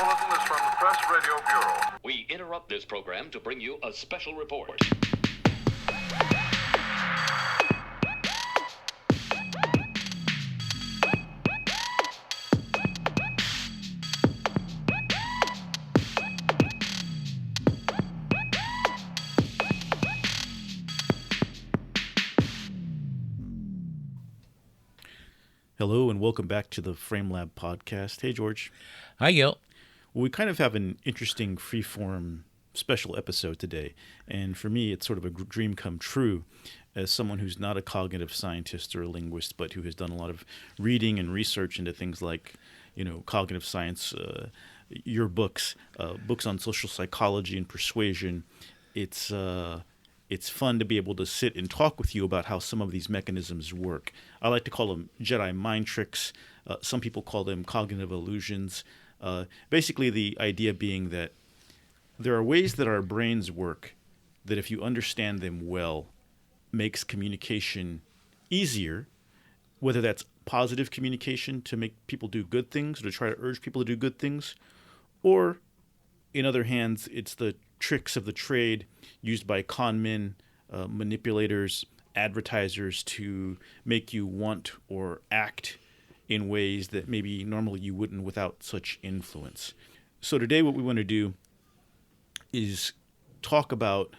bulletin is from the Press Radio Bureau. We interrupt this program to bring you a special report. Hello and welcome back to the Frame Lab podcast. Hey, George. Hi, Gil. Well, we kind of have an interesting freeform special episode today. And for me, it's sort of a dream come true as someone who's not a cognitive scientist or a linguist, but who has done a lot of reading and research into things like, cognitive science, your books, books on social psychology and persuasion. It's fun to be able to sit and talk with you about how some of these mechanisms work. I like to call them Jedi mind tricks. Some people call them cognitive illusions. Basically, the idea being that there are ways that our brains work that, if you understand them well, makes communication easier, whether that's positive communication to make people do good things or to try to urge people to do good things, or, in other hands, it's the tricks of the trade used by con men, manipulators, advertisers to make you want or act in ways that maybe normally you wouldn't without such influence. So today what we want to do is talk about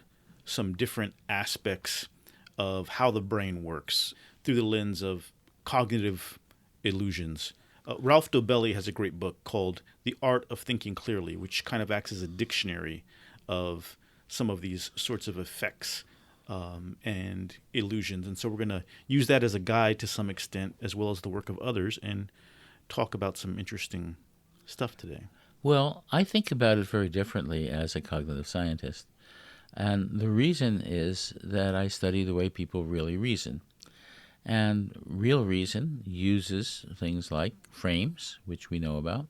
some different aspects of how the brain works through the lens of cognitive illusions. Ralph Dobelli has a great book called The Art of Thinking Clearly, which kind of acts as a dictionary of some of these sorts of effects and illusions. And so we're going to use that as a guide to some extent, as well as the work of others, and talk about some interesting stuff today. Well, I think about it very differently as a cognitive scientist. And the reason is that I study the way people really reason. And real reason uses things like frames, which we know about.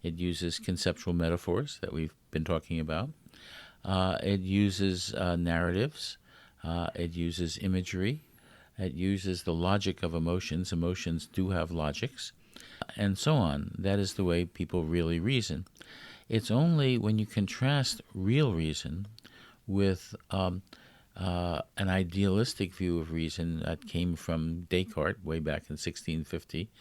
It uses conceptual metaphors that we've been talking about. It uses narratives. It uses imagery. It uses the logic of emotions. Emotions do have logics, and so on. That is the way people really reason. It's only when you contrast real reason with an idealistic view of reason that came from Descartes way back in 1650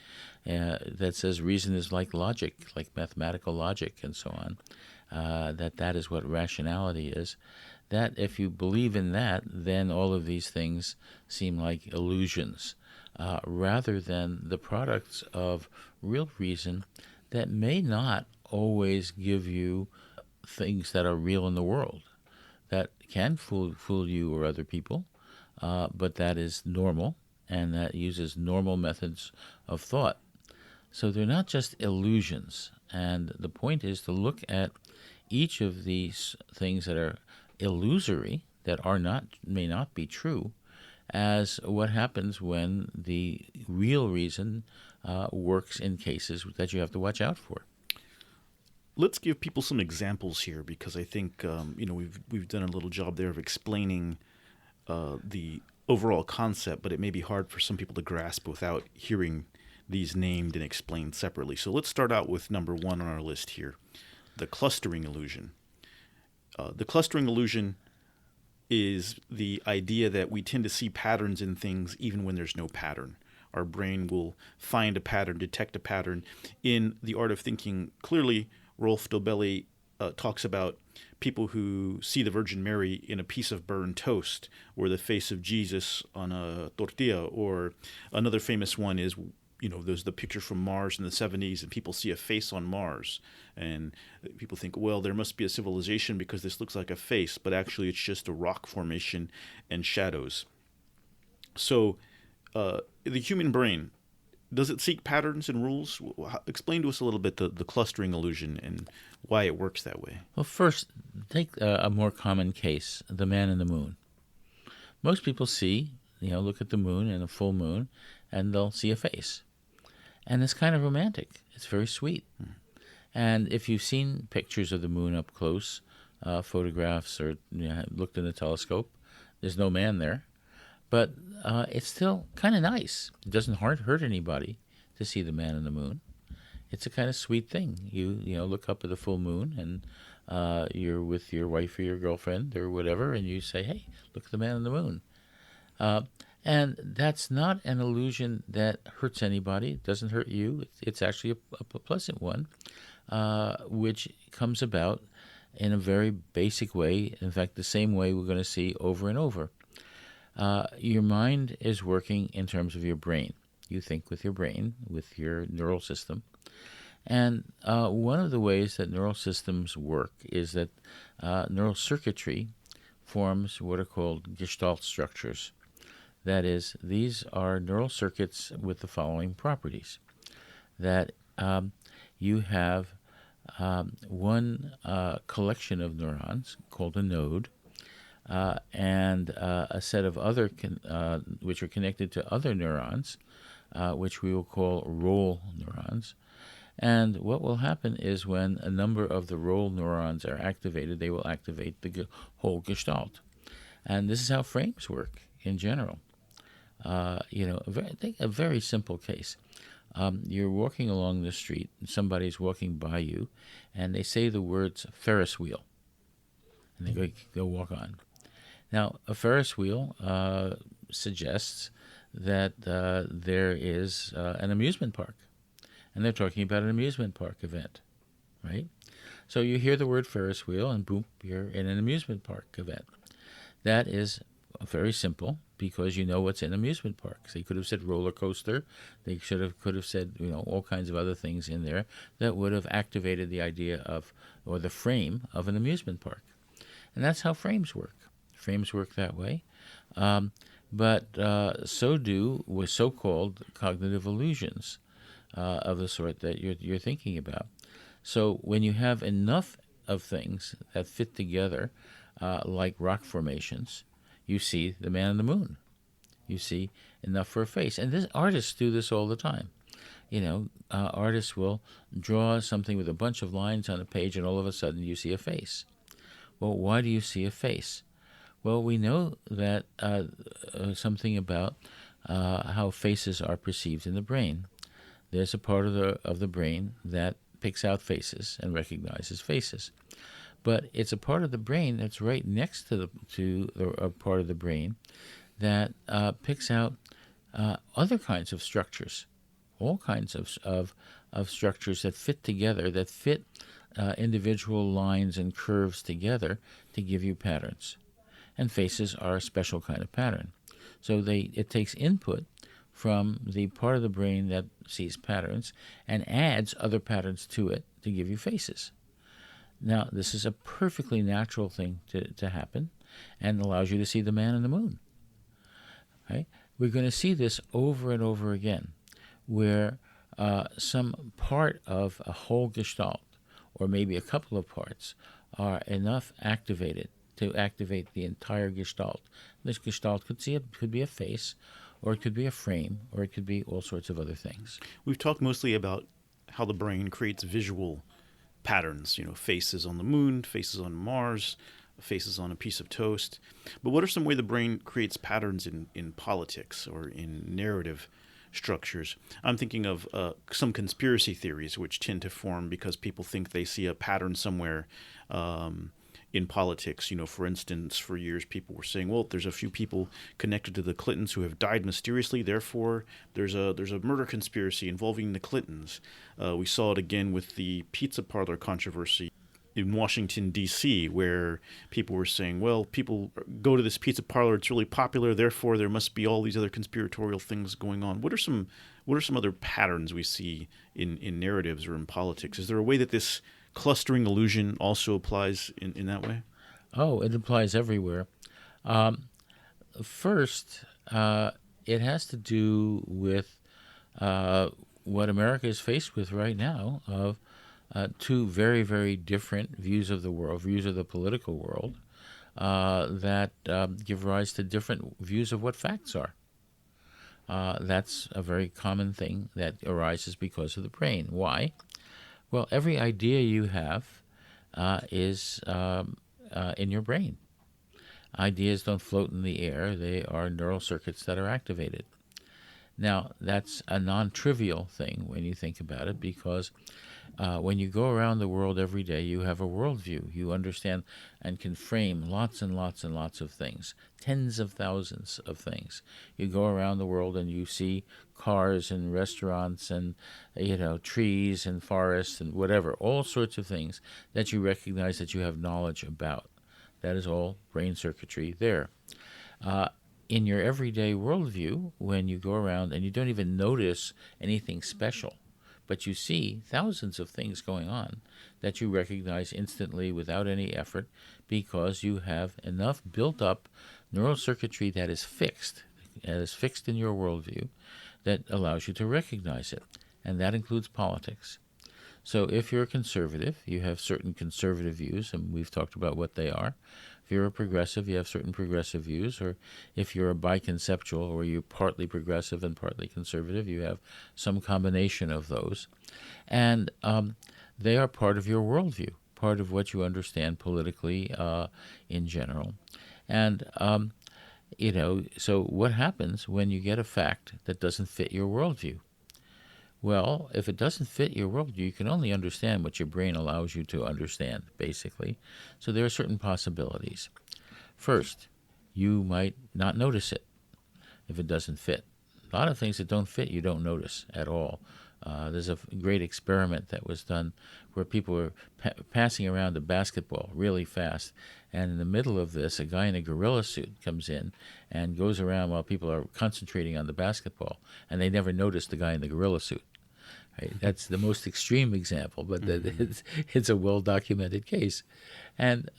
that says reason is like logic, like mathematical logic and so on, that is what rationality is. That if you believe in that, then all of these things seem like illusions rather than the products of real reason that may not always give you things that are real in the world, that can fool you or other people, but that is normal and that uses normal methods of thought. So they're not just illusions. And the point is to look at each of these things that are illusory, that may not be true, as what happens when the real reason works in cases that you have to watch out for. Let's give people some examples here, because I think we've done a little job there of explaining the overall concept, but it may be hard for some people to grasp without hearing these named and explained separately. So let's start out with number one on our list here, the clustering illusion. The clustering illusion is the idea that we tend to see patterns in things even when there's no pattern. Our brain will find a pattern, detect a pattern. In The Art of Thinking Clearly, Rolf Dobelli talks about people who see the Virgin Mary in a piece of burned toast, or the face of Jesus on a tortilla, or another famous one is, there's the picture from Mars in the 70s, and people see a face on Mars. And people think, well, there must be a civilization because this looks like a face, but actually it's just a rock formation and shadows. So the human brain, does it seek patterns and rules? Explain to us a little bit the clustering illusion and why it works that way. Well, first, take a more common case, the man in the moon. Most people look at the moon and a full moon, and they'll see a face. And it's kind of romantic. It's very sweet. And if you've seen pictures of the moon up close, photographs, or looked in a telescope, there's no man there. But it's still kind of nice. It doesn't hurt anybody to see the man in the moon. It's a kind of sweet thing. You know, look up at the full moon, and you're with your wife or your girlfriend or whatever, and you say, "Hey, look at the man on the moon." Uh, and that's not an illusion that hurts anybody. It doesn't hurt you. It's actually a pleasant one, which comes about in a very basic way. In fact, the same way we're going to see over and over. Your mind is working in terms of your brain. You think with your brain, with your neural system. And one of the ways that neural systems work is that neural circuitry forms what are called gestalt structures. That is, these are neural circuits with the following properties. That you have one collection of neurons called a node, and a set of other which are connected to other neurons, which we will call role neurons. And what will happen is when a number of the role neurons are activated, they will activate the whole gestalt. And this is how frames work in general. Take a very simple case. You're walking along the street, and somebody's walking by you, and they say the words Ferris wheel, and they go walk on. Now, a Ferris wheel suggests that there is an amusement park, and they're talking about an amusement park event, right? So you hear the word Ferris wheel, and boom, you're in an amusement park event. That is very simple because you know what's in amusement parks. They could have said roller coaster. They could have said all kinds of other things in there that would have activated the idea of or the frame of an amusement park, and that's how frames work. Frames work that way, but so do with so-called cognitive illusions of the sort that you're thinking about. So when you have enough of things that fit together, like rock formations, you see the man on the moon. You see enough for a face. And artists do this all the time. Artists will draw something with a bunch of lines on a page, and all of a sudden you see a face. Well, why do you see a face? Well, we know that something about how faces are perceived in the brain. There's a part of the brain that picks out faces and recognizes faces. But it's a part of the brain that's right next to a part of the brain that picks out other kinds of structures, all kinds of structures that fit together, that fit individual lines and curves together to give you patterns. And faces are a special kind of pattern. So it takes input from the part of the brain that sees patterns and adds other patterns to it to give you faces. Now, this is a perfectly natural thing to happen and allows you to see the man on the moon. Right? We're going to see this over and over again, where some part of a whole gestalt, or maybe a couple of parts, are enough activated to activate the entire gestalt. This gestalt could be a face, or it could be a frame, or it could be all sorts of other things. We've talked mostly about how the brain creates visual patterns, faces on the moon, faces on Mars, faces on a piece of toast. But what are some way the brain creates patterns in politics or in narrative structures? I'm thinking of some conspiracy theories which tend to form because people think they see a pattern somewhere in politics. For instance, for years people were saying, well, there's a few people connected to the Clintons who have died mysteriously, therefore there's a murder conspiracy involving the Clintons. We saw it again with the pizza parlor controversy in Washington, D.C., where people were saying, well, people go to this pizza parlor, it's really popular, therefore there must be all these other conspiratorial things going on. What are some other patterns we see in narratives or in politics? Is there a way that this clustering illusion also applies in that way? Oh, it applies everywhere. First, it has to do with what America is faced with right now of two very, very different views of the world, views of the political world, that give rise to different views of what facts are. That's a very common thing that arises because of the brain. Why? Well, every idea you have is in your brain. Ideas don't float in the air. They are neural circuits that are activated. Now, that's a non-trivial thing when you think about it, because when you go around the world every day, you have a worldview. You understand and can frame lots and lots and lots of things, tens of thousands of things. You go around the world and you see cars and restaurants and, trees and forests and whatever, all sorts of things that you recognize that you have knowledge about. That is all brain circuitry there. In your everyday worldview, when you go around and you don't even notice anything special, but you see thousands of things going on that you recognize instantly without any effort, because you have enough built up neural circuitry that is fixed in your worldview, that allows you to recognize it. And that includes politics. So if you're a conservative, you have certain conservative views, and we've talked about what they are. If you're a progressive, you have certain progressive views. Or if you're a biconceptual, or you're partly progressive and partly conservative, you have some combination of those. And they are part of your worldview, part of what you understand politically in general. And, so what happens when you get a fact that doesn't fit your worldview? Well, if it doesn't fit your worldview, you can only understand what your brain allows you to understand, basically. So there are certain possibilities. First, you might not notice it if it doesn't fit. A lot of things that don't fit, you don't notice at all. There's a great experiment that was done where people were passing around a basketball really fast, and in the middle of this, a guy in a gorilla suit comes in and goes around while people are concentrating on the basketball, and they never noticed the guy in the gorilla suit. Right? That's the most extreme example, but it's a well-documented case. And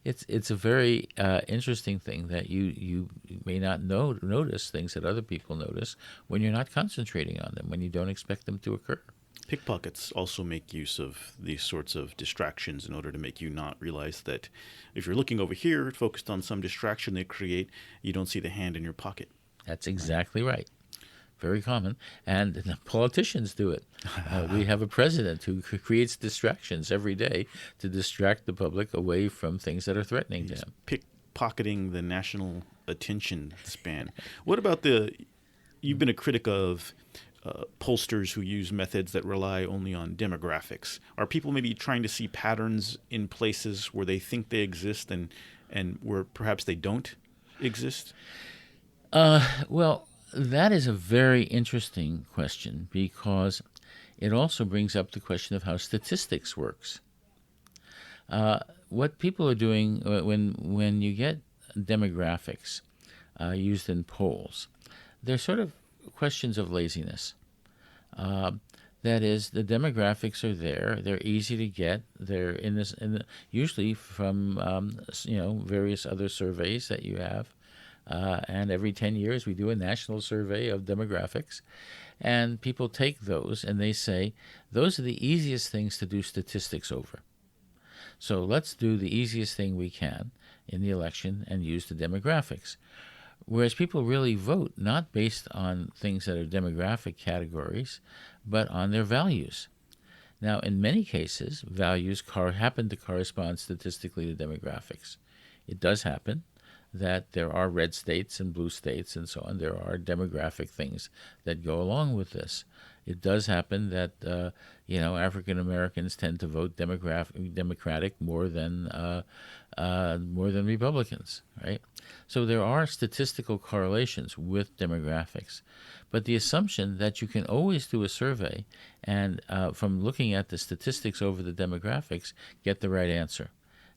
it's a very interesting thing that you may not notice things that other people notice when you're not concentrating on them, when you don't expect them to occur. Pickpockets also make use of these sorts of distractions in order to make you not realize that if you're looking over here, focused on some distraction they create, you don't see the hand in your pocket. That's exactly right. Very common, and politicians do it. We have a president who creates distractions every day to distract the public away from things that are threatening to him. Pickpocketing the national attention span. What about you've been a critic of pollsters who use methods that rely only on demographics. Are people maybe trying to see patterns in places where they think they exist and where perhaps they don't exist? Well, that is a very interesting question, because it also brings up the question of how statistics works. What people are doing when you get demographics used in polls, they're sort of questions of laziness. That is, the demographics are there; they're easy to get. They're usually from various other surveys that you have. And every 10 years we do a national survey of demographics, and people take those and they say, those are the easiest things to do statistics over. So let's do the easiest thing we can in the election and use the demographics. Whereas people really vote not based on things that are demographic categories, but on their values. Now, in many cases, values happen to correspond statistically to demographics. It does happen that there are red states and blue states and so on. There are demographic things that go along with this. It does happen that African Americans tend to vote Democratic more than Republicans, right? So there are statistical correlations with demographics, but the assumption that you can always do a survey and from looking at the statistics over the demographics get the right answer.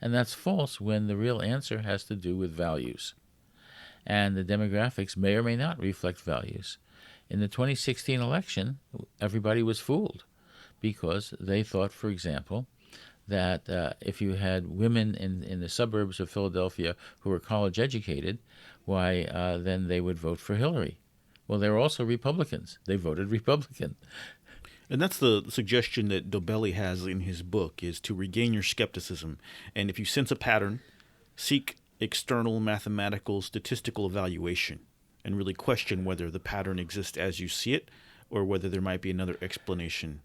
And that's false when the real answer has to do with values. And the demographics may or may not reflect values. In the 2016 election, everybody was fooled because they thought, for example, that if you had women in the suburbs of Philadelphia who were college educated, then they would vote for Hillary. Well, they were also Republicans. They voted Republican. And that's the suggestion that Dobelli has in his book, is to regain your skepticism. And if you sense a pattern, seek external mathematical statistical evaluation and really question whether the pattern exists as you see it or whether there might be another explanation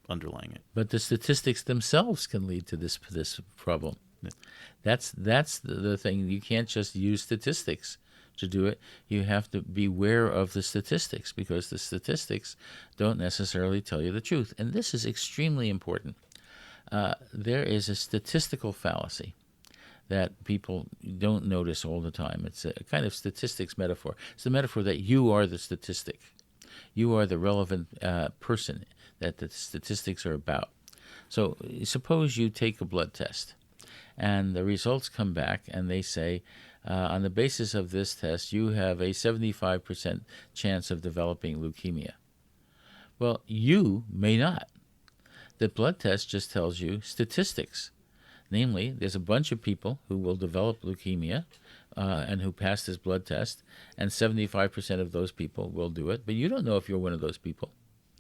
underlying it. But the statistics themselves can lead to this problem. That's the thing. You can't just use statistics to do it, you have to beware of the statistics, because the statistics don't necessarily tell you the truth. And this is extremely important. There is a statistical fallacy that people don't notice all the time. It's a kind of statistics metaphor. It's the metaphor that you are the statistic. You are the relevant person that the statistics are about. So suppose you take a blood test, and the results come back, and they say, on the basis of this test, you have a 75% chance of developing leukemia. Well, you may not. The blood test just tells you statistics. Namely, there's a bunch of people who will develop leukemia and who pass this blood test, and 75% of those people will do it. But you don't know if you're one of those people.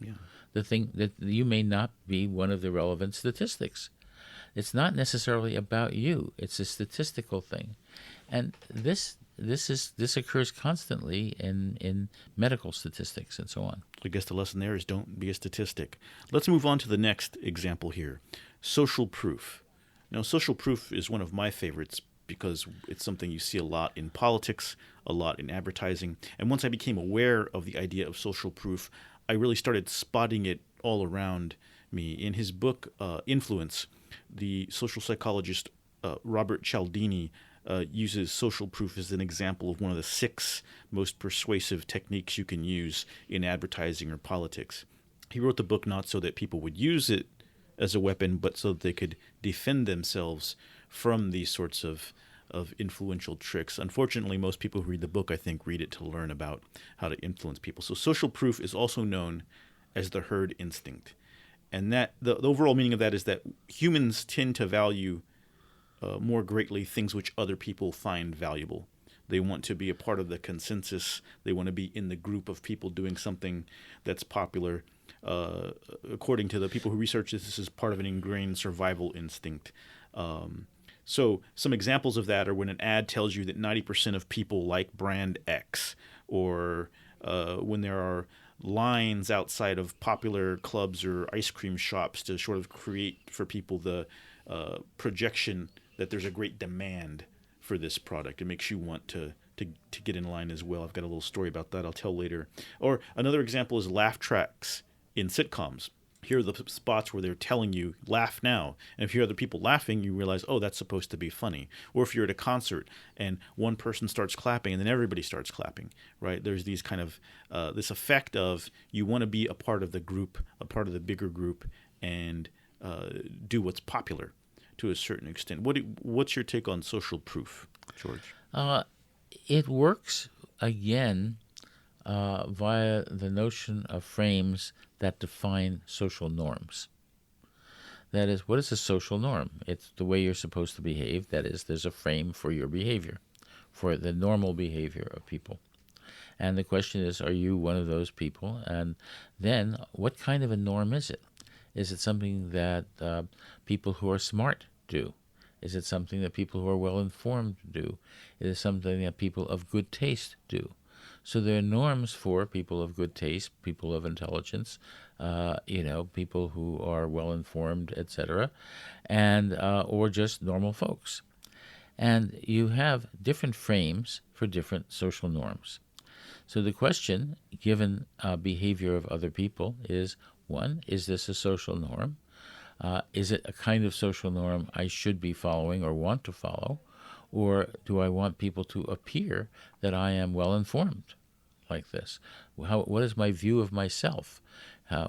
Yeah. The thing that you may not be one of the relevant statistics. It's not necessarily about you. It's a statistical thing. And this occurs constantly in medical statistics and so on. I guess the lesson there is don't be a statistic. Let's move on to the next example here. Social proof. Now, social proof is one of my favorites because it's something you see a lot in politics, a lot in advertising. And once I became aware of the idea of social proof, I really started spotting it all around me. In his book, Influence, the social psychologist Robert Cialdini uses social proof as an example of one of the 6 most persuasive techniques you can use in advertising or politics. He wrote the book not so that people would use it as a weapon, but so that they could defend themselves from these sorts of influential tricks. Unfortunately, most people who read the book, I think, read it to learn about how to influence people. So social proof is also known as the herd instinct. And that the overall meaning of that is that humans tend to value more greatly things which other people find valuable. They want to be a part of the consensus. They want to be in the group of people doing something that's popular. According to the people who research this is part of an ingrained survival instinct. So some examples of that are when an ad tells you that 90% of people like brand X, or when there are lines outside of popular clubs or ice cream shops to sort of create for people the projection that there's a great demand for this product. It makes you want to get in line as well. I've got a little story about that I'll tell later. Or another example is laugh tracks in sitcoms. Here are the spots where they're telling you, laugh now. And if you hear other people laughing, you realize, oh, that's supposed to be funny. Or if you're at a concert and one person starts clapping and then everybody starts clapping, right? There's these kind of, this effect of you want to be a part of the group, a part of the bigger group, and do what's popular to a certain extent. What's your take on social proof, George? It works, again, via the notion of frames that define social norms. That is, what is a social norm? It's the way you're supposed to behave. That is, there's a frame for your behavior, for the normal behavior of people. And the question is, are you one of those people? And then, what kind of a norm is it? Is it something that people who are smart do? Is it something that people who are well-informed do? Is it something that people of good taste do? So there are norms for people of good taste, people of intelligence, people who are well-informed, etc., and or just normal folks. And you have different frames for different social norms. So the question, given behavior of other people, is, one, is this a social norm? Is it a kind of social norm I should be following or want to follow? Or do I want people to appear that I am well-informed like this? What is my view of myself?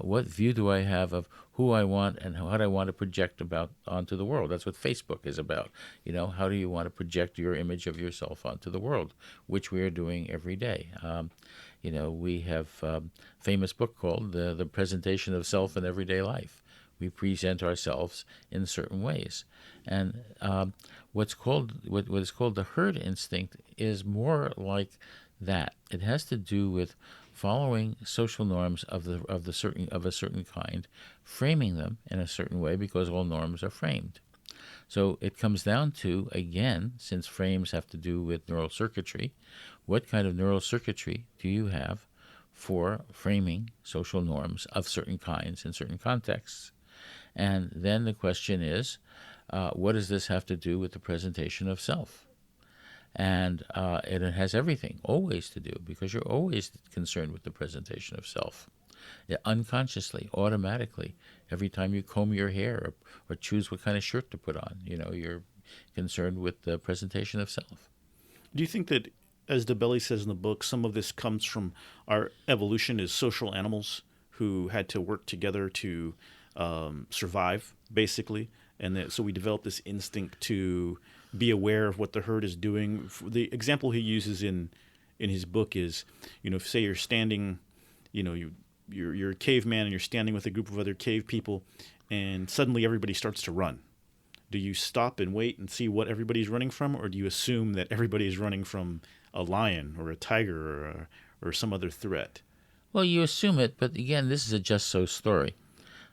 What view do I have of who I want and what I want to project about onto the world? That's what Facebook is about. How do you want to project your image of yourself onto the world, which we are doing every day. We have a famous book called The Presentation of Self in Everyday Life. We present ourselves in certain ways. And what is called the herd instinct is more like that. It has to do with following social norms of a certain kind, framing them in a certain way, because all norms are framed. So it comes down to, again, since frames have to do with neural circuitry, what kind of neural circuitry do you have for framing social norms of certain kinds in certain contexts? And then the question is, what does this have to do with the presentation of self? And it has everything always to do, because you're always concerned with the presentation of self. Yeah, unconsciously, automatically, every time you comb your hair or choose what kind of shirt to put on, you're concerned with the presentation of self. Do you think that, as DeBelly says in the book, some of this comes from our evolution as social animals who had to work together to survive, basically, and that so we developed this instinct to be aware of what the herd is doing? The example he uses in his book is, if say you're standing, you're a caveman and you're standing with a group of other cave people, and suddenly everybody starts to run. Do you stop and wait and see what everybody's running from, or do you assume that everybody is running from a lion or a tiger or some other threat? Well, you assume it, but again, this is a just so story.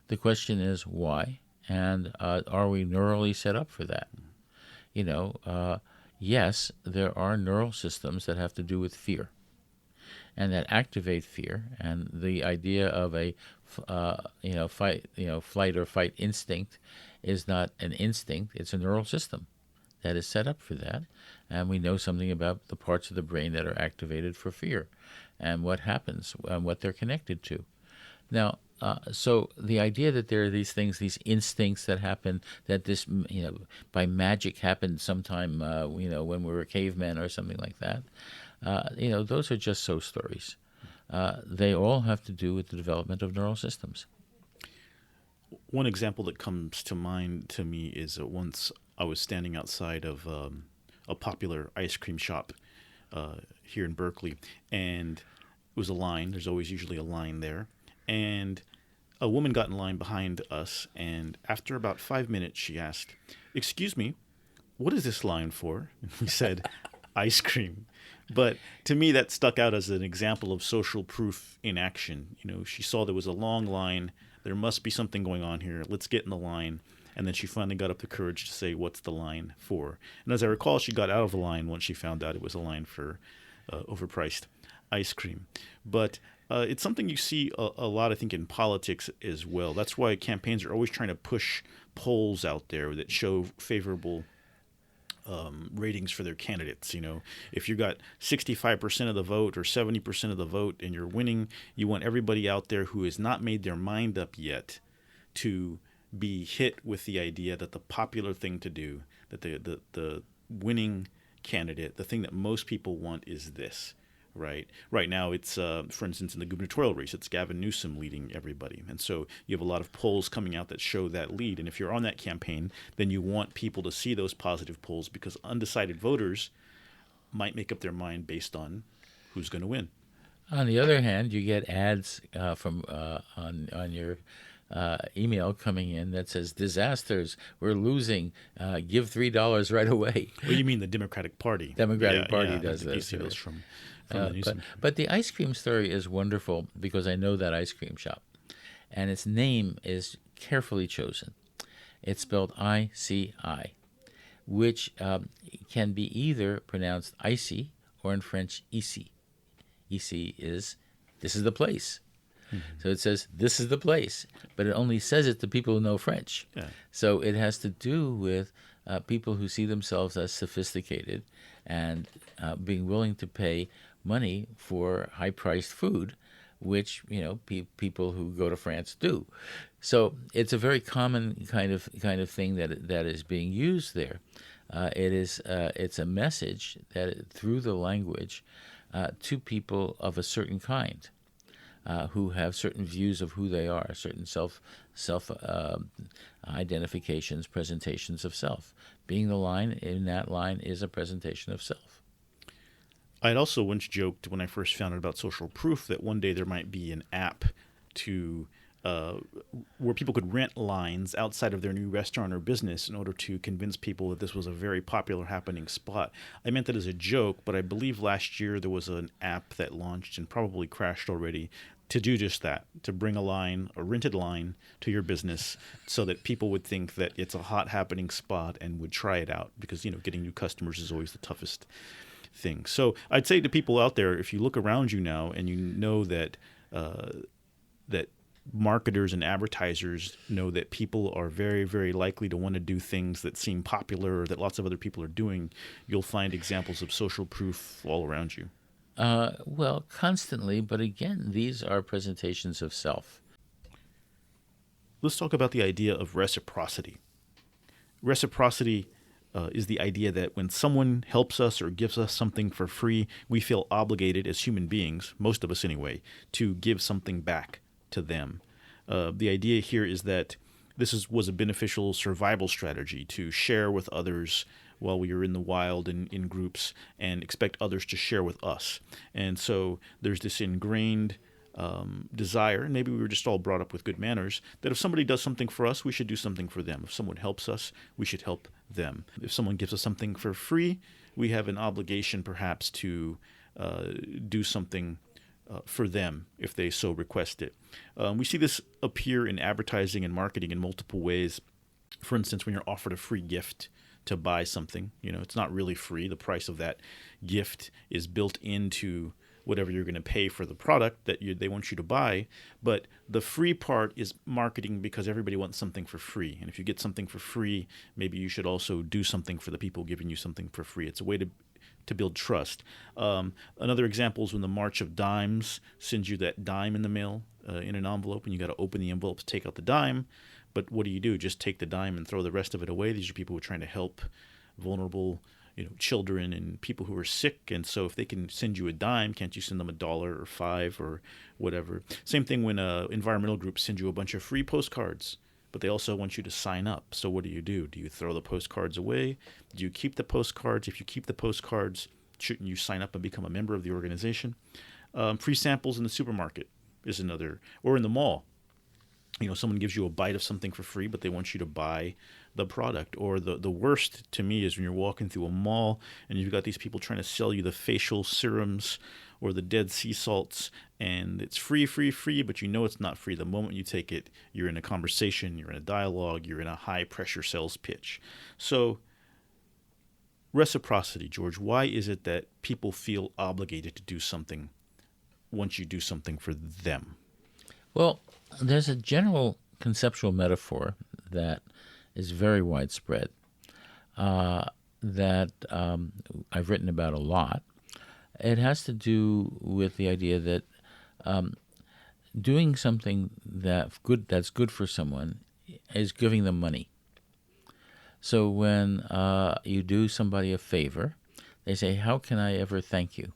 The question is why, and are we neurally set up for that? Yes, there are neural systems that have to do with fear, and that activate fear. And the idea of a flight or fight instinct is not an instinct; it's a neural system that is set up for that. And we know something about the parts of the brain that are activated for fear, and what happens, and what they're connected to. Now, so the idea that there are these things, these instincts that happen, that this, by magic happened sometime, when we were cavemen or something like that, those are just so stories. They all have to do with the development of neural systems. One example that comes to mind to me is once I was standing outside of a popular ice cream shop here in Berkeley, and it was a line. There's always usually a line there. And a woman got in line behind us, and after about 5 minutes, she asked, "Excuse me, what is this line for?" And we said, "Ice cream." But to me, that stuck out as an example of social proof in action. She saw there was a long line. There must be something going on here. Let's get in the line. And then she finally got up the courage to say, "What's the line for?" And as I recall, she got out of the line once she found out it was a line for overpriced ice cream. But it's something you see a lot, I think, in politics as well. That's why campaigns are always trying to push polls out there that show favorable ratings for their candidates. If you got 65% of the vote or 70% of the vote and you're winning, you want everybody out there who has not made their mind up yet to be hit with the idea that the popular thing to do, that the winning candidate, the thing that most people want is this. Right now, it's, for instance, in the gubernatorial race, it's Gavin Newsom leading everybody. And so you have a lot of polls coming out that show that lead. And if you're on that campaign, then you want people to see those positive polls, because undecided voters might make up their mind based on who's going to win. On the other hand, you get ads from on your email coming in that says, "Disasters, we're losing, give $3 right away." Well, you mean the Democratic Party? Democratic Party I does think you this. see those from the Newsom. But the ice cream story is wonderful because I know that ice cream shop, and its name is carefully chosen. It's spelled ICI, which can be either pronounced icy or in French ici. Ici is, this is the place. So it says, this is the place, but it only says it to people who know French. Yeah. So it has to do with people who see themselves as sophisticated and being willing to pay money for high-priced food, which people who go to France do. So it's a very common kind of thing that is being used there. It's a message that through the language to people of a certain kind. Who have certain views of who they are, certain self identifications, presentations of self. Being the line in that line is a presentation of self. I had also once joked when I first found out about social proof that one day there might be an app to where people could rent lines outside of their new restaurant or business in order to convince people that this was a very popular happening spot. I meant that as a joke, but I believe last year there was an app that launched and probably crashed already to do just that, to bring a rented line to your business so that people would think that it's a hot happening spot and would try it out, because getting new customers is always the toughest thing. So I'd say to people out there, if you look around you now and you know that that marketers and advertisers know that people are very, very likely to want to do things that seem popular or that lots of other people are doing, you'll find examples of social proof all around you. Well, constantly, but again, these are presentations of self. Let's talk about the idea of reciprocity. Reciprocity is the idea that when someone helps us or gives us something for free, we feel obligated as human beings, most of us anyway, to give something back to them. The idea here is that was a beneficial survival strategy to share with others while we were in the wild and in groups and expect others to share with us. And so there's this ingrained desire, and maybe we were just all brought up with good manners, that if somebody does something for us, we should do something for them. If someone helps us, we should help them. If someone gives us something for free, we have an obligation perhaps to do something for them if they so request it. We see this appear in advertising and marketing in multiple ways. For instance, when you're offered a free gift to buy something, it's not really free. The price of that gift is built into whatever you're going to pay for the product that they want you to buy. But the free part is marketing because everybody wants something for free. And if you get something for free, maybe you should also do something for the people giving you something for free. It's a way to build trust. Another example is when the March of Dimes sends you that dime in the mail in an envelope, and you got to open the envelope to take out the dime. But what do? Just take the dime and throw the rest of it away? These are people who are trying to help vulnerable children and people who are sick. And so if they can send you a dime, can't you send them $1 or $5 or whatever? Same thing when environmental groups send you a bunch of free postcards, but they also want you to sign up. So what do? Do you throw the postcards away? Do you keep the postcards? If you keep the postcards, shouldn't you sign up and become a member of the organization? Free samples in the supermarket is another, or in the mall. Someone gives you a bite of something for free, but they want you to buy the product. Or the worst to me is when you're walking through a mall and you've got these people trying to sell you the facial serums or the Dead Sea salts, and it's free, but it's not free. The moment you take it, you're in a conversation, you're in a dialogue, you're in a high-pressure sales pitch. So reciprocity, George, why is it that people feel obligated to do something once you do something for them? Well, there's a general conceptual metaphor that is very widespread that I've written about a lot. It has to do with the idea that doing something that's good for someone is giving them money. So when you do somebody a favor, they say, "How can I ever thank you?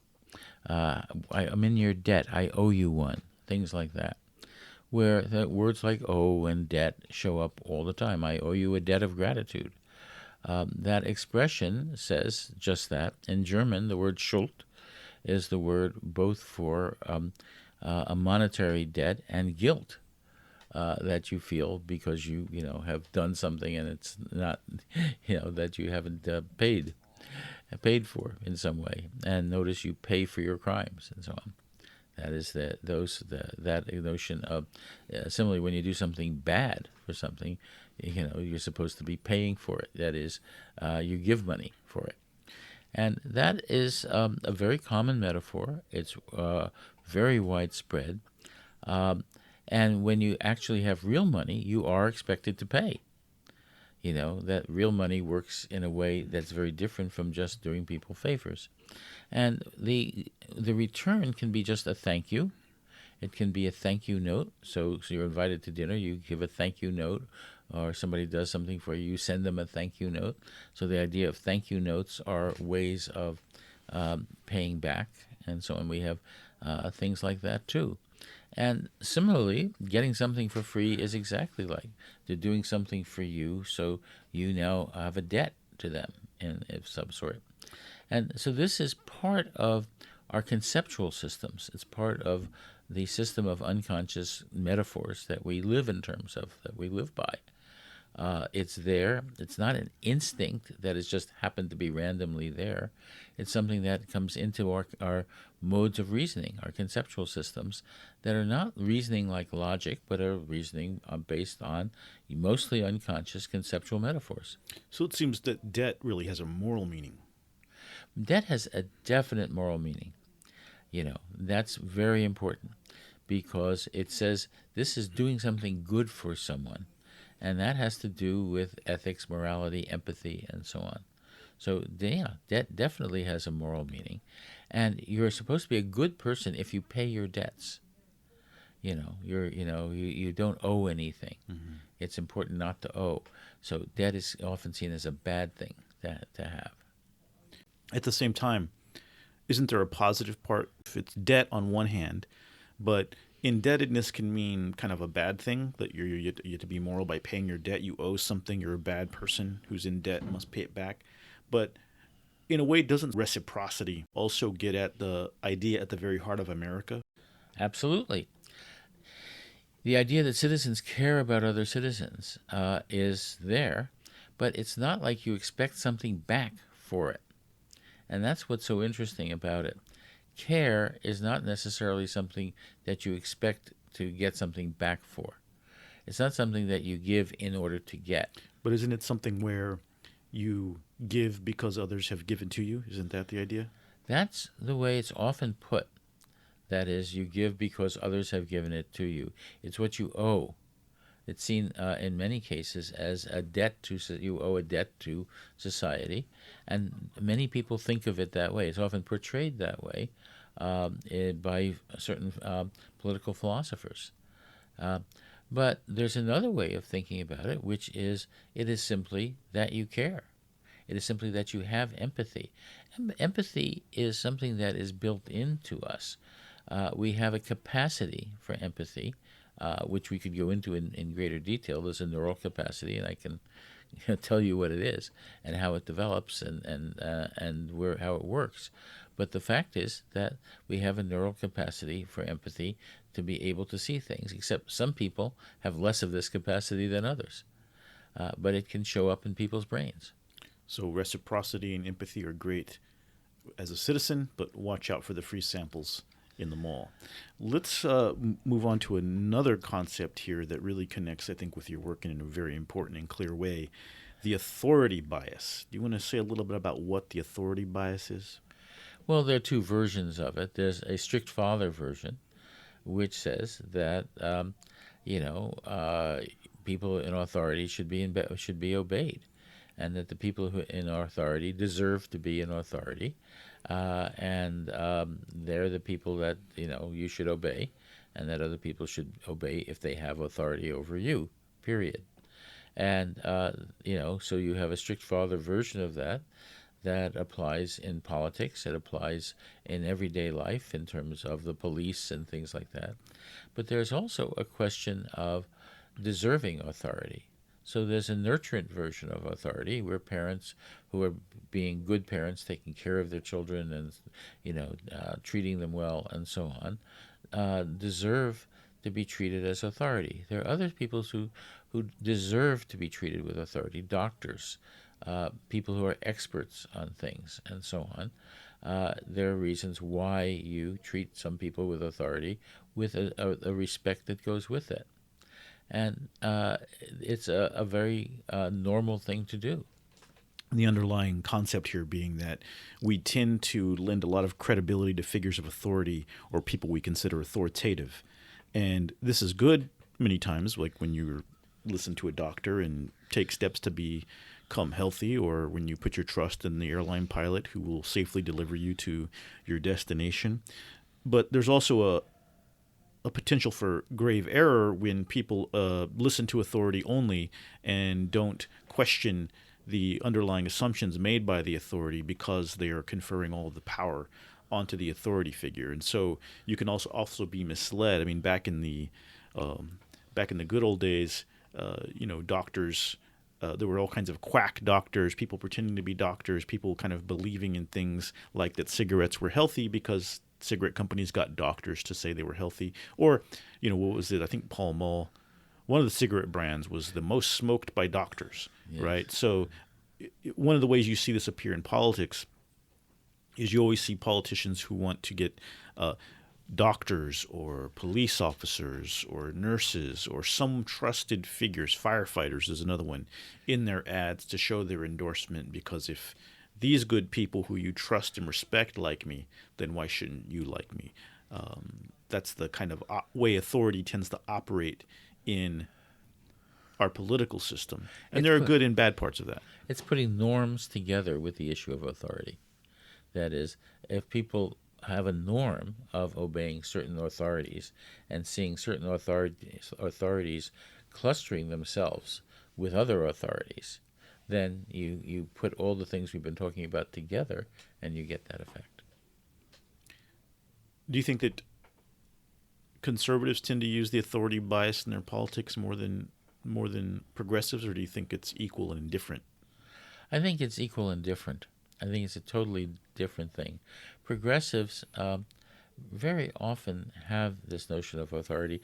I'm in your debt. I owe you one." Things like that, where the words like owe and debt show up all the time. I owe you a debt of gratitude. That expression says just that. In German, the word Schuld is the word both for a monetary debt and guilt that you feel because you have done something and it's not that you haven't paid for in some way. And notice you pay for your crimes and so on. That is that notion of similarly when you do something bad for something, you're supposed to be paying for it. That is, you give money for it, and that is a very common metaphor. It's very widespread, and when you actually have real money, you are expected to pay. That real money works in a way that's very different from just doing people favors. And the return can be just a thank you. It can be a thank you note. So you're invited to dinner, you give a thank you note, or somebody does something for you, you send them a thank you note. So the idea of thank you notes are ways of paying back, and so on. We have things like that too. And similarly, getting something for free is exactly like they're doing something for you, so you now have a debt to them of some sort. And so this is part of our conceptual systems. It's part of the system of unconscious metaphors that we live in terms of, that we live by. It's there. It's not an instinct that has just happened to be randomly there. It's something that comes into our modes of reasoning, our conceptual systems, that are not reasoning like logic, but are reasoning based on mostly unconscious conceptual metaphors. So it seems that debt really has a moral meaning. Debt has a definite moral meaning. That's very important, because it says this is doing something good for someone. And that has to do with ethics, morality, empathy, and so on. So, yeah, debt definitely has a moral meaning. And you're supposed to be a good person if you pay your debts. You don't owe anything. Mm-hmm. It's important not to owe. So debt is often seen as a bad thing to have. At the same time, isn't there a positive part? If it's debt on one hand, but indebtedness can mean kind of a bad thing, that you have to be moral by paying your debt. You owe something. You're a bad person who's in debt and must pay it back. But in a way, doesn't reciprocity also get at the idea at the very heart of America? Absolutely. The idea that citizens care about other citizens is there, but it's not like you expect something back for it. And that's what's so interesting about it. Care is not necessarily something that you expect to get something back for. It's not something that you give in order to get. But isn't it something where you give because others have given to you? Isn't that the idea? That's the way it's often put. That is, you give because others have given it to you. It's what you owe. It's seen in many cases as a debt to you owe a debt to society, and many people think of it that way. It's often portrayed that way by certain political philosophers. But there's another way of thinking about it, which is it is simply that you care. It is simply that you have empathy. Empathy is something that is built into us. We have a capacity for empathy, which we could go into in greater detail. There's a neural capacity, and I can tell you what it is and how it develops and how it works. But the fact is that we have a neural capacity for empathy to be able to see things, except some people have less of this capacity than others. But it can show up in people's brains. So reciprocity and empathy are great as a citizen, but watch out for the free samples in the mall. Let's move on to another concept here that really connects, I think, with your work in a very important and clear way, the authority bias. Do you want to say a little bit about what the authority bias is? Well, there are two versions of it. There's a strict father version, which says that, people in authority should be obeyed, and that the people who in authority deserve to be in authority, and they're the people that you should obey, and that other people should obey if they have authority over you. Period. And so you have a strict father version of that applies in politics. It applies in everyday life in terms of the police and things like that. But there's also a question of deserving authority. So there's a nurturant version of authority where parents who are being good parents, taking care of their children and treating them well and so on, deserve to be treated as authority. There are other people who deserve to be treated with authority, doctors, people who are experts on things and so on. There are reasons why you treat some people with authority with a respect that goes with it. And it's a very normal thing to do. The underlying concept here being that we tend to lend a lot of credibility to figures of authority or people we consider authoritative. And this is good many times, like when you listen to a doctor and take steps to become healthy, or when you put your trust in the airline pilot who will safely deliver you to your destination. But there's also a potential for grave error when people listen to authority only and don't question the underlying assumptions made by the authority because they are conferring all of the power onto the authority figure. And so you can also be misled. I mean, back in the good old days, doctors, there were all kinds of quack doctors, people pretending to be doctors, people kind of believing in things like that cigarettes were healthy because cigarette companies got doctors to say they were healthy. Or, what was it? I think Pall Mall, one of the cigarette brands, was the most smoked by doctors, yes. Right? So one of the ways you see this appear in politics is you always see politicians who want to get doctors or police officers or nurses or some trusted figures, firefighters is another one, in their ads to show their endorsement, because if these good people who you trust and respect like me, then why shouldn't you like me? that's the kind of way authority tends to operate in our political system. And there are good and bad parts of that. It's putting norms together with the issue of authority. That is, if people have a norm of obeying certain authorities and seeing certain authorities clustering themselves with other authorities, then you put all the things we've been talking about together and you get that effect. Do you think that conservatives tend to use the authority bias in their politics more than progressives, or do you think it's equal and different? I think it's equal and different. I think it's a totally different thing. Progressives very often have this notion of authority.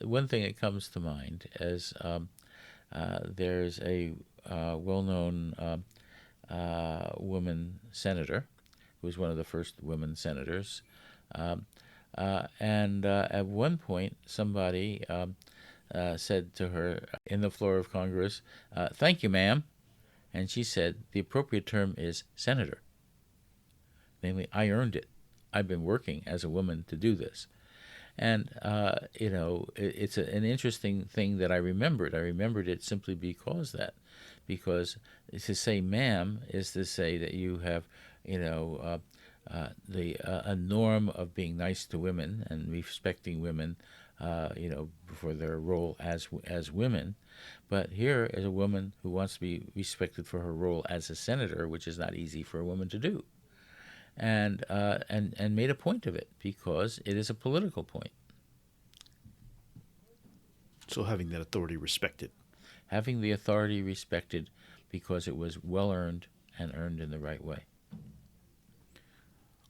One thing that comes to mind is there's a well-known woman senator who was one of the first women senators. And at one point, somebody said to her in the floor of Congress, "Thank you, ma'am." And she said, "The appropriate term is senator. Namely, I earned it. I've been working as a woman to do this." And, it's an interesting thing that I remembered. I remembered it simply because to say ma'am is to say that you have, a norm of being nice to women and respecting women, for their role as women. But here is a woman who wants to be respected for her role as a senator, which is not easy for a woman to do, and made a point of it because it is a political point. So having that authority respected. Having the authority respected because it was well earned and earned in the right way.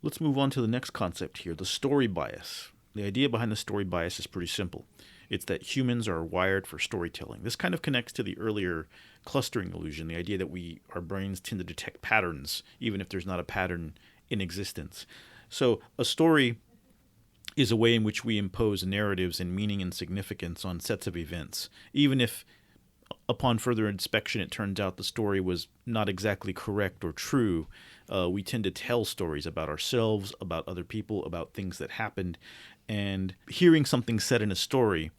Let's move on to the next concept here, the story bias. The idea behind the story bias is pretty simple. It's that humans are wired for storytelling. This kind of connects to the earlier clustering illusion, the idea that our brains tend to detect patterns, even if there's not a pattern in existence. So a story is a way in which we impose narratives and meaning and significance on sets of events, even if upon further inspection it turns out the story was not exactly correct or true. We tend to tell stories about ourselves, about other people, about things that happened. And hearing something said in a story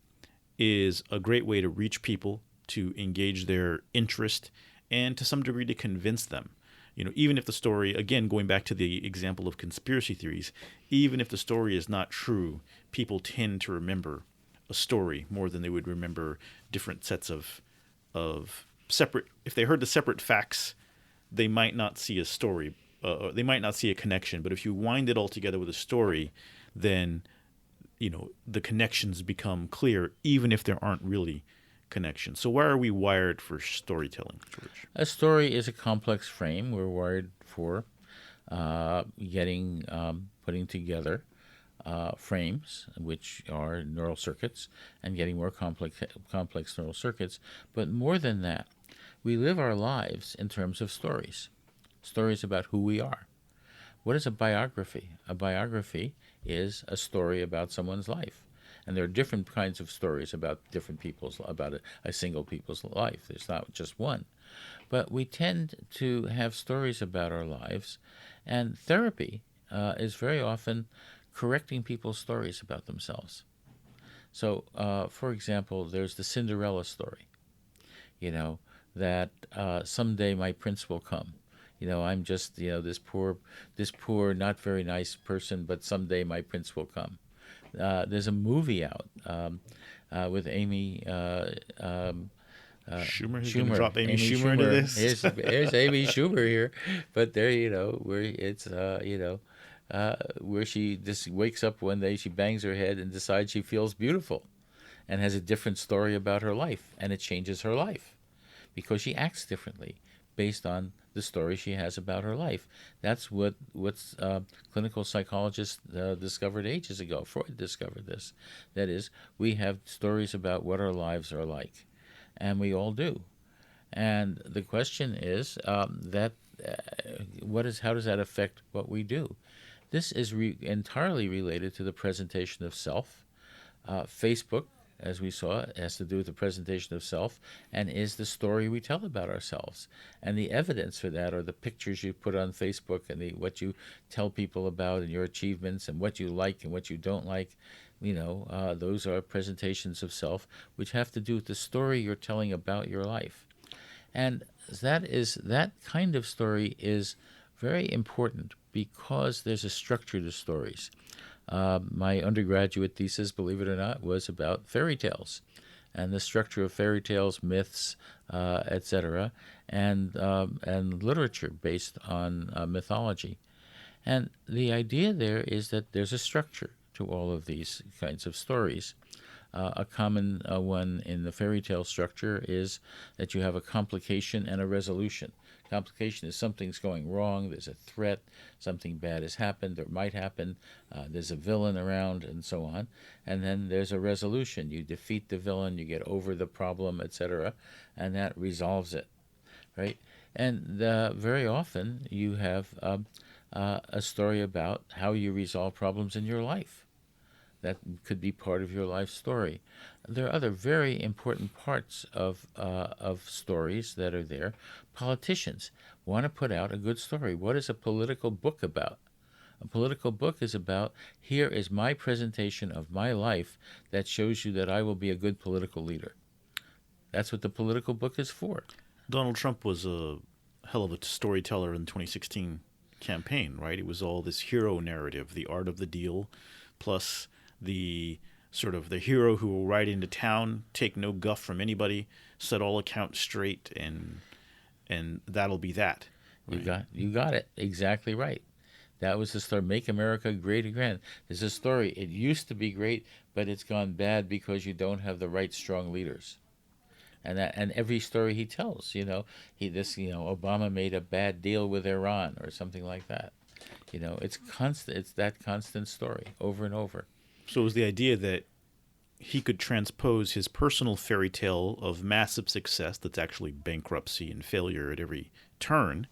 is a great way to reach people, to engage their interest, and to some degree to convince them. Even if the story, again, going back to the example of conspiracy theories, even if the story is not true, people tend to remember a story more than they would remember different sets of separate. If they heard the separate facts, they might not see a story. They might not see a connection. But if you wind it all together with a story, then the connections become clear, even if there aren't really connections. So why are we wired for storytelling, George? A story is a complex frame. We're wired for putting together frames, which are neural circuits, and getting more complex neural circuits. But more than that, we live our lives in terms of stories about who we are. What is a biography? A biography is a story about someone's life. And there are different kinds of stories about about a single people's life. There's not just one. But we tend to have stories about our lives, and therapy is very often correcting people's stories about themselves. So, for example, there's the Cinderella story, that someday my prince will come. I'm just, this poor, not very nice person, but someday my prince will come. There's a movie out with Amy Schumer. Schumer. Drop Amy Schumer into this. Here's Amy Schumer here, but there, where it's, where she just wakes up one day, she bangs her head and decides she feels beautiful, and has a different story about her life, and it changes her life, because she acts differently based on the story she has about her life. That's what clinical psychologists discovered ages ago. Freud discovered this. That is, we have stories about what our lives are like, and we all do. And the question is how does that affect what we do? This is entirely related to the presentation of self. Facebook, as we saw, has to do with the presentation of self, and is the story we tell about ourselves. And the evidence for that are the pictures you put on Facebook and what you tell people about and your achievements and what you like and what you don't like. Those are presentations of self which have to do with the story you're telling about your life. And that kind of story is very important because there's a structure to stories. My undergraduate thesis, believe it or not, was about fairy tales and the structure of fairy tales, myths, etc., and literature based on mythology. And the idea there is that there's a structure to all of these kinds of stories. A common one in the fairy tale structure is that you have a complication and a resolution. Complication is something's going wrong, there's a threat, something bad has happened or might happen, there's a villain around, and so on. And then there's a resolution. You defeat the villain, you get over the problem, etc., and that resolves it, right? And very often you have a story about how you resolve problems in your life. That could be part of your life story. There are other very important parts of stories that are there. Politicians want to put out a good story. What is a political book about? A political book is about, here is my presentation of my life that shows you that I will be a good political leader. That's what the political book is for. Donald Trump was a hell of a storyteller in the 2016 campaign, right? It was all this hero narrative, the art of the deal, plus the sort of the hero who will ride into town, take no guff from anybody, set all accounts straight, and that'll be that. Right? You got it exactly right. That was the story. Make America Great Again. There's a story. It used to be great, but it's gone bad because you don't have the right strong leaders. And every story he tells, Obama made a bad deal with Iran or something like that. It's constant. It's that constant story over and over. So it was the idea that he could transpose his personal fairy tale of massive success that's actually bankruptcy and failure at every turn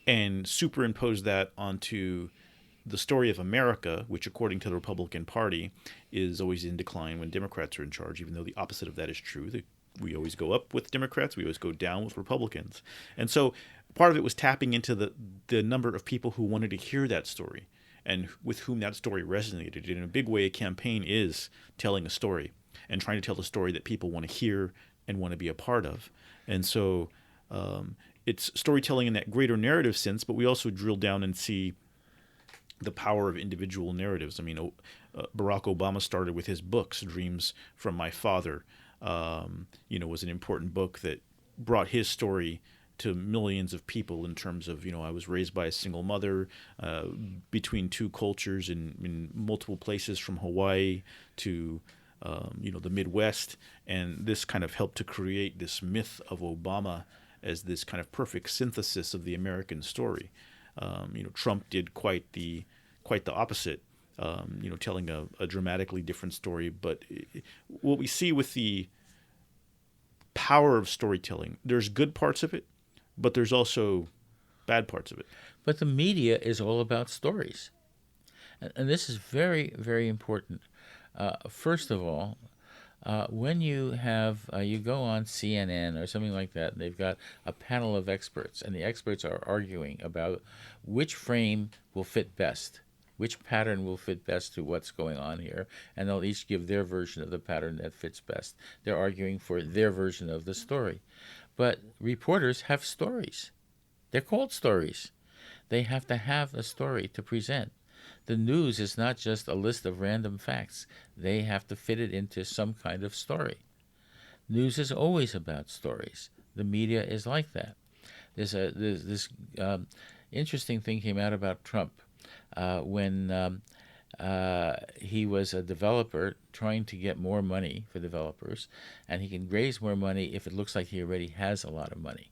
and superimpose that onto the story of America, which according to the Republican Party is always in decline when Democrats are in charge, even though the opposite of that is true. We always go up with Democrats, we always go down with Republicans. And so part of it was tapping into the number of people who wanted to hear that story and with whom that story resonated. In a big way, a campaign is telling a story and trying to tell the story that people want to hear and want to be a part of. And so it's storytelling in that greater narrative sense, but we also drill down and see the power of individual narratives. I mean, Barack Obama started with his books. Dreams from My Father, was an important book that brought his story to millions of people in terms of, I was raised by a single mother between two cultures in multiple places from Hawaii to, the Midwest. And this kind of helped to create this myth of Obama as this kind of perfect synthesis of the American story. Trump did quite the opposite, telling a dramatically different story. But what we see with the power of storytelling, there's good parts of it, but there's also bad parts of it. But the media is all about stories. And this is very, very important. First of all, when you go on CNN or something like that, and they've got a panel of experts, and the experts are arguing about which frame will fit best, which pattern will fit best to what's going on here, and they'll each give their version of the pattern that fits best. They're arguing for their version of the story. But reporters have stories. They're called stories. They have to have a story to present. The news is not just a list of random facts. They have to fit it into some kind of story. News is always about stories. The media is like that. There's this interesting thing came out about Trump when he was a developer trying to get more money for developers, and he can raise more money if it looks like he already has a lot of money,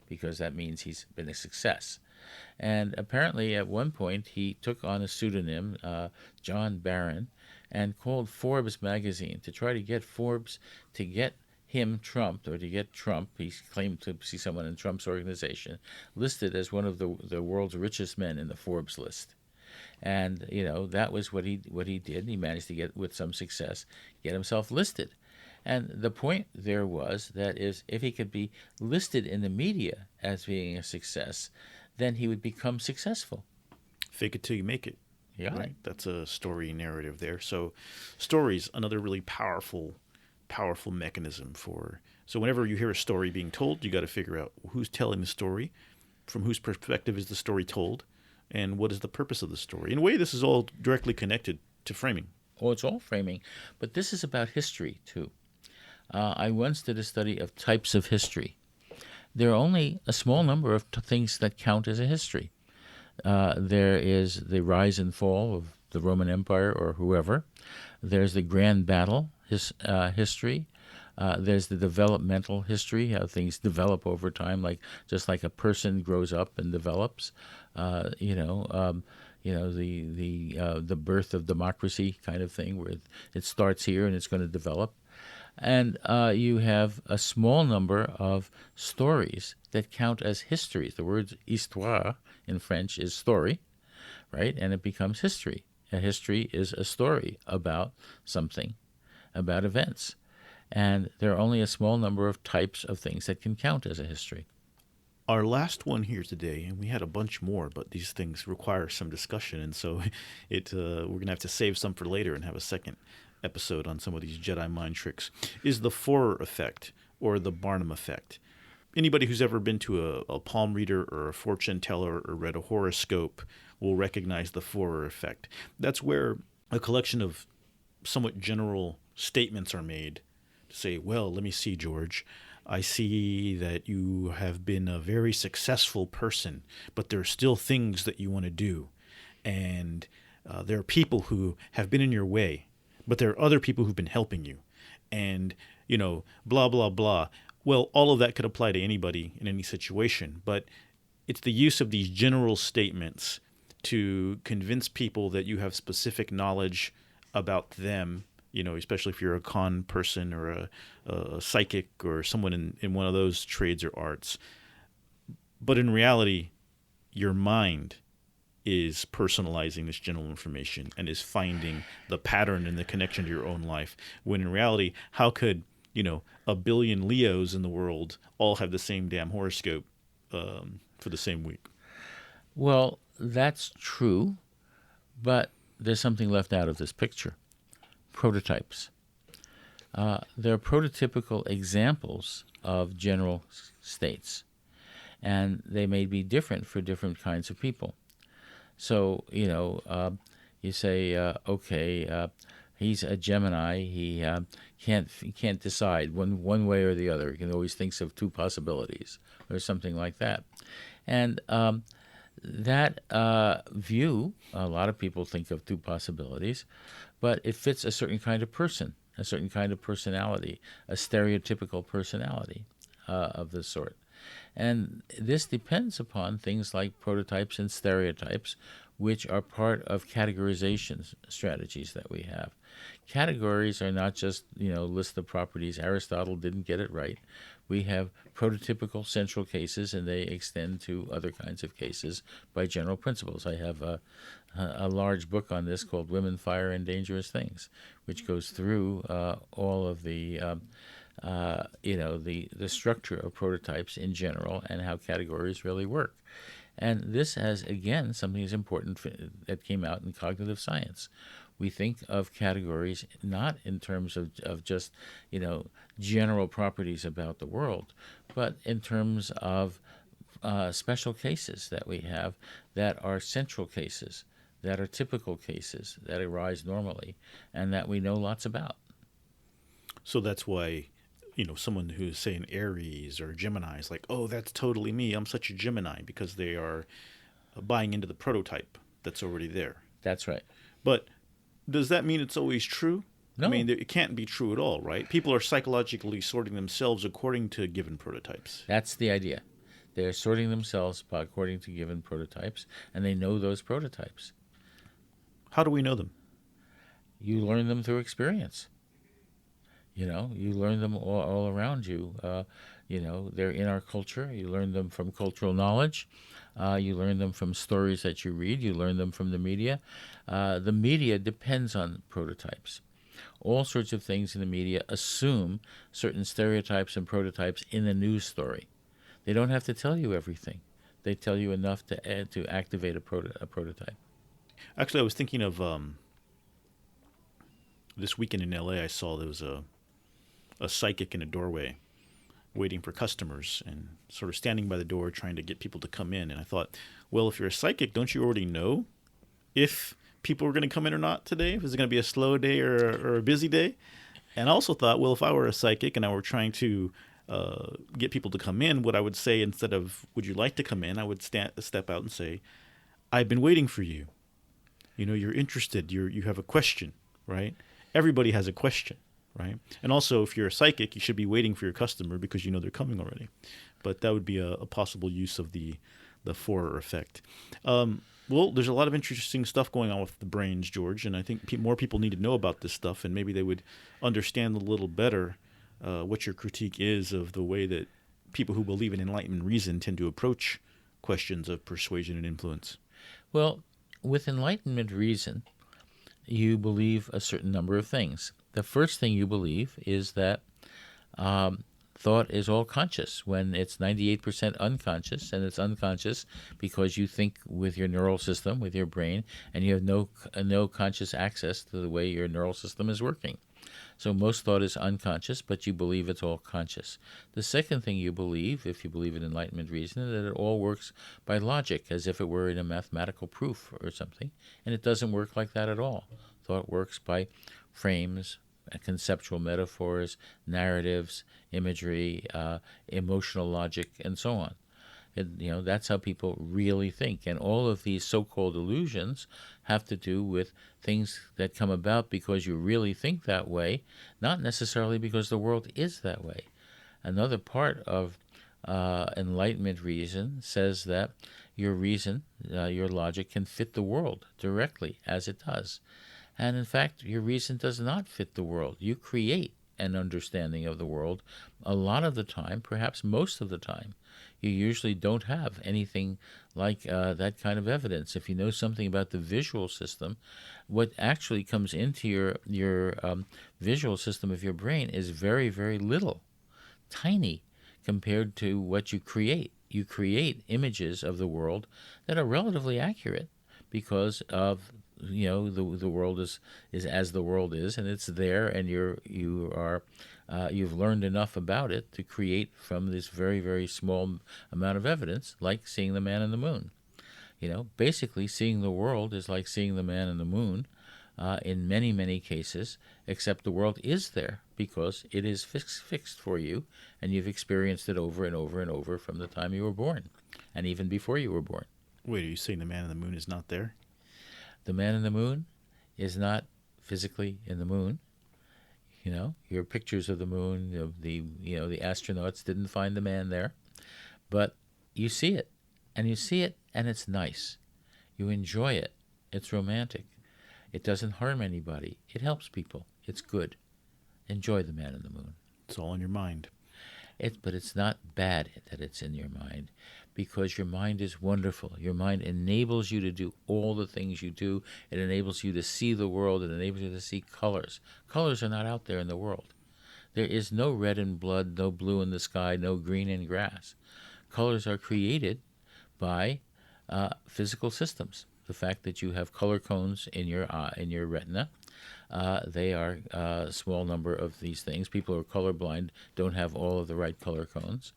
because that means he's been a success. And apparently at one point he took on a pseudonym, John Barron, and called Forbes magazine to try to get Forbes to get him trumped, or to get Trump, he claimed to see someone in Trump's organization, listed as one of the world's richest men in the Forbes list. And, that was what he did. He managed to get, with some success, get himself listed. And the point there was that if he could be listed in the media as being a success, then he would become successful. Fake it till you make it. You got right? it. That's a story narrative there. So stories, another really powerful mechanism for. So whenever you hear a story being told, you got to figure out who's telling the story, from whose perspective is the story told, and what is the purpose of the story. In a way, this is all directly connected to framing. Oh, it's all framing. But this is about history, too. I once did a study of types of history. There are only a small number of things that count as a history. There is the rise and fall of the Roman Empire or whoever. There's the grand battle history. There's the developmental history, how things develop over time, just like a person grows up and develops. The birth of democracy kind of thing, where it starts here and it's going to develop. And you have a small number of stories that count as histories. The word histoire in French is story, right? And it becomes history. A history is a story about something, about events. And there are only a small number of types of things that can count as a history. Our last one here today, and we had a bunch more, but these things require some discussion, and so we're going to have to save some for later and have a second episode on some of these Jedi mind tricks, is the Forer effect or the Barnum effect. Anybody who's ever been to a palm reader or a fortune teller or read a horoscope will recognize the Forer effect. That's where a collection of somewhat general statements are made to say, well, let me see, George. I see that you have been a very successful person, but there are still things that you want to do. And there are people who have been in your way, but there are other people who've been helping you. And, blah, blah, blah. Well, all of that could apply to anybody in any situation, but it's the use of these general statements to convince people that you have specific knowledge about them, especially if you're a con person or a psychic or someone in one of those trades or arts. But in reality, your mind is personalizing this general information and is finding the pattern and the connection to your own life. When in reality, how could, a billion Leos in the world all have the same damn horoscope for the same week? Well, that's true, but there's something left out of this picture. Prototypes. They're prototypical examples of general states, and they may be different for different kinds of people. So, you say, he's a Gemini. He can't decide one way or the other. He can always think of two possibilities or something like that. And that view, a lot of people think of two possibilities, but it fits a certain kind of person, a certain kind of personality, a stereotypical personality of this sort. And this depends upon things like prototypes and stereotypes, which are part of categorization strategies that we have. Categories are not just, list of properties. Aristotle didn't get it right. We have prototypical central cases, and they extend to other kinds of cases by general principles. I have a large book on this called Women, Fire, and Dangerous Things, which goes through all of the structure of prototypes in general and how categories really work. And this has, again, something that's important that came out in cognitive science. We think of categories not in terms of just, general properties about the world, but in terms of special cases that we have that are central cases, that are typical cases, that arise normally, and that we know lots about. So that's why, someone who's, say, an Aries or Gemini is like, oh, that's totally me. I'm such a Gemini, because they are buying into the prototype that's already there. That's right. But does that mean it's always true? No. I mean, it can't be true at all, right? People are psychologically sorting themselves according to given prototypes. That's the idea. They're sorting themselves according to given prototypes, and they know those prototypes. How do we know them? You learn them through experience. You learn them all around you. They're in our culture. You learn them from cultural knowledge. You learn them from stories that you read. You learn them from the media. The media depends on prototypes. All sorts of things in the media assume certain stereotypes and prototypes in the news story. They don't have to tell you everything. They tell you enough to activate a prototype. Actually, I was thinking of this weekend in L.A. I saw there was a psychic in a doorway waiting for customers and sort of standing by the door trying to get people to come in. And I thought, well, if you're a psychic, don't you already know if people are going to come in or not today? If it's going to be a slow day or a busy day? And I also thought, well, if I were a psychic and I were trying to get people to come in, what I would say instead of, would you like to come in, I would step out and say, I've been waiting for you. You know, you're interested. You have a question, right? Everybody has a question, right? And also, if you're a psychic, you should be waiting for your customer because you know they're coming already. But that would be a possible use of the Forer effect. Well, there's a lot of interesting stuff going on with the brains, George, and I think more people need to know about this stuff, and maybe they would understand a little better what your critique is of the way that people who believe in enlightenment reason tend to approach questions of persuasion and influence. Well, with enlightenment reason, you believe a certain number of things. The first thing you believe is that thought is all conscious when it's 98% unconscious, and it's unconscious because you think with your neural system, with your brain, and you have no conscious access to the way your neural system is working. So most thought is unconscious, but you believe it's all conscious. The second thing you believe, if you believe in enlightenment reason, is that it all works by logic, as if it were in a mathematical proof or something, and it doesn't work like that at all. Thought works by frames, conceptual metaphors, narratives, imagery, emotional logic, and so on. That's how people really think. And all of these so-called illusions have to do with things that come about because you really think that way, not necessarily because the world is that way. Another part of enlightenment reason says that your reason, your logic, can fit the world directly as it does. And in fact, your reason does not fit the world. You create an understanding of the world a lot of the time, perhaps most of the time. You usually don't have anything like that kind of evidence. If you know something about the visual system, what actually comes into your visual system of your brain is very, very little, tiny, compared to what you create. You create images of the world that are relatively accurate because of the world is as the world is, and it's there, and you've learned enough about it to create from this very, very small amount of evidence, like seeing the man in the moon. Basically, seeing the world is like seeing the man in the moon in many, many cases, except the world is there because it is fixed for you, and you've experienced it over and over and over from the time you were born, and even before you were born. Wait, are you saying the man in the moon is not there? The man in the moon is not physically in the moon. Your pictures of the moon, the astronauts didn't find the man there, but you see it, and it's nice. You enjoy it. It's romantic. It doesn't harm anybody. It helps people. It's good. Enjoy the man in the moon. It's all in your mind. But it's not bad that it's in your mind, because your mind is wonderful. Your mind enables you to do all the things you do. It enables you to see the world. It enables you to see colors. Colors are not out there in the world. There is no red in blood, no blue in the sky, no green in grass. Colors are created by physical systems. The fact that you have color cones in your eye, in your retina, they are a small number of these things. People who are colorblind don't have all of the right color cones.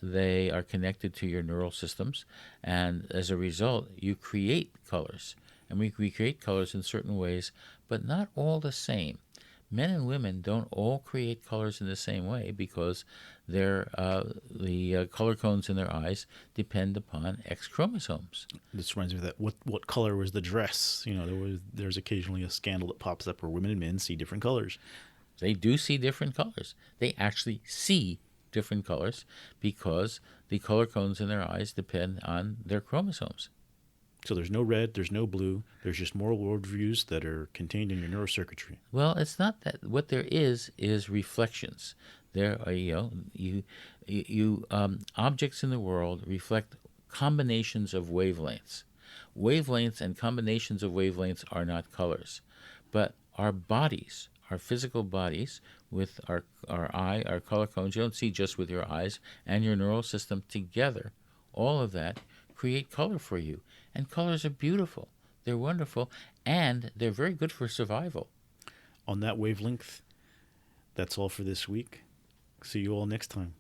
They are connected to your neural systems, and as a result, you create colors. And we create colors in certain ways, but not all the same. Men and women don't all create colors in the same way because the color cones in their eyes depend upon X chromosomes. This reminds me of that. What color was the dress? There's occasionally a scandal that pops up where women and men see different colors. They do see different colors. They actually see different colors because the color cones in their eyes depend on their chromosomes. So there's no red, there's no blue, there's just moral worldviews that are contained in your neurocircuitry. Well, it's not that. What there is reflections. There are, objects in the world reflect combinations of wavelengths. Wavelengths and combinations of wavelengths are not colors. But our bodies, our physical bodies, with our eye, our color cones, you don't see just with your eyes, and your neural system together, all of that create color for you. And colors are beautiful. They're wonderful, and they're very good for survival. On that wavelength, that's all for this week. See you all next time.